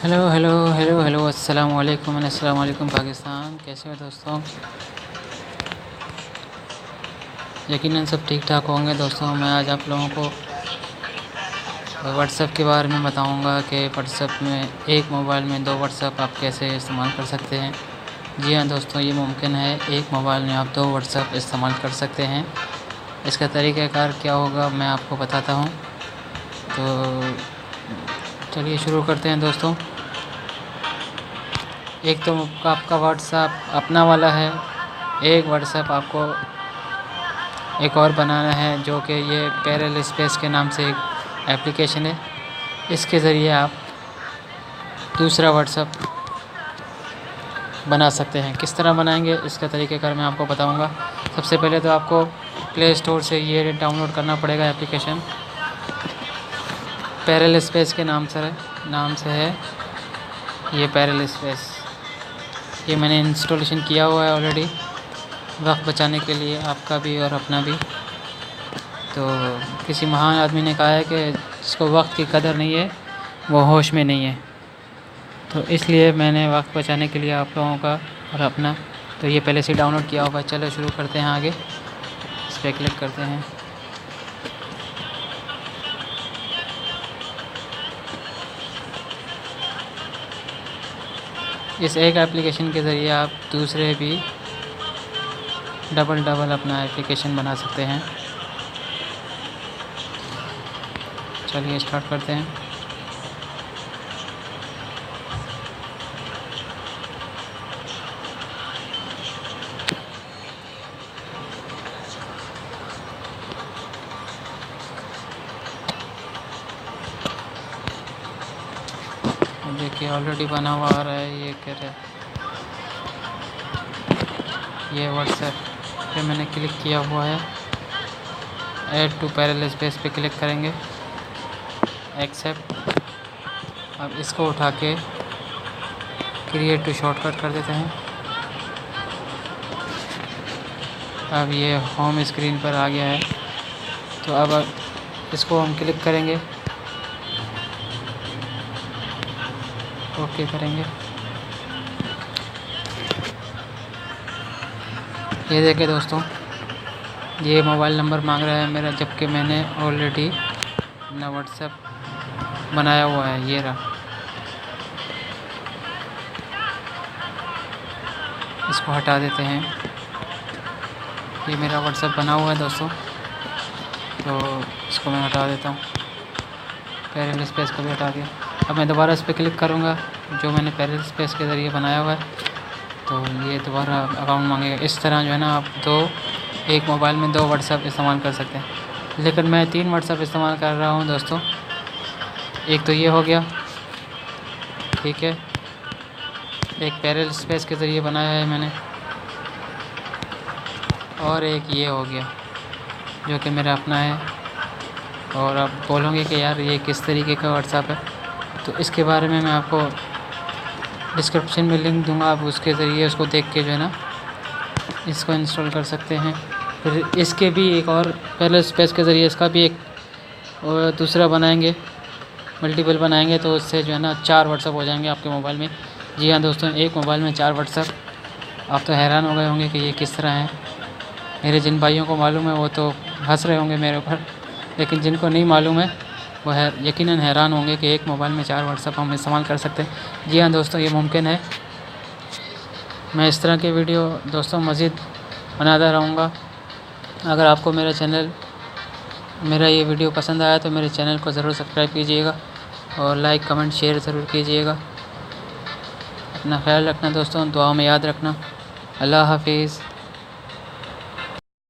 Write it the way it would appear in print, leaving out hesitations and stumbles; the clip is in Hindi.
हेलो हेलो हेलो हेलो अस्सलाम वालेकुम पाकिस्तान। कैसे हो दोस्तों? यकीनन सब ठीक ठाक होंगे दोस्तों। मैं आज आप लोगों को व्हाट्सएप के बारे में बताऊंगा कि व्हाट्सएप में एक मोबाइल में दो व्हाट्सएप आप कैसे इस्तेमाल कर सकते हैं। जी हाँ दोस्तों, ये मुमकिन है। एक मोबाइल में आप दो व्हाट्सएप इस्तेमाल कर सकते हैं। इसका तरीक़ाकार क्या होगा मैं आपको बताता हूँ। तो चलिए शुरू करते हैं दोस्तों। एक तो आपका व्हाट्सएप अपना वाला है, एक व्हाट्सएप आपको एक और बनाना है जो कि ये पैरेलल स्पेस के नाम से एक एप्लीकेशन है। इसके ज़रिए आप दूसरा व्हाट्सएप बना सकते हैं। किस तरह बनाएंगे इसका तरीक़ाकार मैं आपको बताऊंगा। सबसे पहले तो आपको प्ले स्टोर से ये डाउनलोड करना पड़ेगा एप्लीकेशन। पैरेलल स्पेस के नाम से है ये पैरेलल स्पेस। ये मैंने इंस्टॉलेशन किया हुआ है ऑलरेडी, वक्त बचाने के लिए आपका भी और अपना भी। तो किसी महान आदमी ने कहा है कि जिसको वक्त की कदर नहीं है वो होश में नहीं है। तो इसलिए मैंने वक्त बचाने के लिए आप लोगों का और अपना तो ये पहले से डाउनलोड किया होगा। चलो शुरू करते हैं आगे। इस पर क्लिक करते हैं। इस एक एप्लीकेशन के ज़रिए आप दूसरे भी डबल अपना एप्लीकेशन बना सकते हैं। चलिए स्टार्ट करते हैं। देखिए ऑलरेडी बना हुआ आ रहा है। ये कह रहा है ये व्हाट्सएप पे मैंने क्लिक किया हुआ है। ऐड टू पैरेलल स्पेस पे क्लिक करेंगे, एक्सेप्ट। अब इसको उठा के क्रिएट टू शॉर्टकट कर देते हैं। अब ये होम स्क्रीन पर आ गया है। तो अब इसको हम क्लिक करेंगे, ओके करेंगे। ये देखिए दोस्तों, ये मोबाइल नंबर मांग रहा है मेरा, जबकि मैंने ऑलरेडी अपना व्हाट्सएप बनाया हुआ है। ये रहा, इसको हटा देते हैं। ये मेरा व्हाट्सएप बना हुआ है दोस्तों, तो इसको मैं हटा देता हूँ। पैरेलल स्पेस को भी हटा दिया। अब मैं दोबारा इस पर क्लिक करूँगा जो मैंने पैरेलल स्पेस के ज़रिए बनाया हुआ है। तो ये दोबारा अकाउंट मांगेगा। इस तरह जो है ना आप एक मोबाइल में दो व्हाट्सएप इस्तेमाल कर सकते हैं। लेकिन मैं 3 व्हाट्सएप इस्तेमाल कर रहा हूँ दोस्तों। एक तो ये हो गया, ठीक है, एक पैरेलल स्पेस के ज़रिए बनाया है मैंने, और एक ये हो गया जो कि मेरा अपना है। और आप बोलोगे कि यार ये किस तरीके का व्हाट्सएप है, तो इसके बारे में मैं आपको डिस्क्रिप्शन में लिंक दूंगा। आप उसके ज़रिए उसको देख के जो है ना इसको इंस्टॉल कर सकते हैं। फिर इसके भी एक और पैरेलल स्पेस के ज़रिए इसका भी एक और दूसरा बनाएंगे, मल्टीपल बनाएंगे, तो उससे जो है ना 4 व्हाट्सएप हो जाएंगे आपके मोबाइल में। जी हाँ दोस्तों, एक मोबाइल में 4 व्हाट्सएप। आप तो हैरान हो गए होंगे कि ये किस तरह है। मेरे जिन भाइयों को मालूम है वो तो हंस रहे होंगे मेरे ऊपर, लेकिन जिनको नहीं मालूम है वो यकीनन हैरान होंगे कि एक मोबाइल में 4 व्हाट्सएप हम इस्तेमाल कर सकते हैं। जी हाँ दोस्तों, ये मुमकिन है। मैं इस तरह के वीडियो दोस्तों मज़ीद बनाता रहूँगा। अगर आपको मेरा ये वीडियो पसंद आया तो मेरे चैनल को ज़रूर सब्सक्राइब कीजिएगा और लाइक कमेंट शेयर ज़रूर कीजिएगा। अपना ख्याल रखना दोस्तों, दुआ में याद रखना। अल्लाह हाफिज़।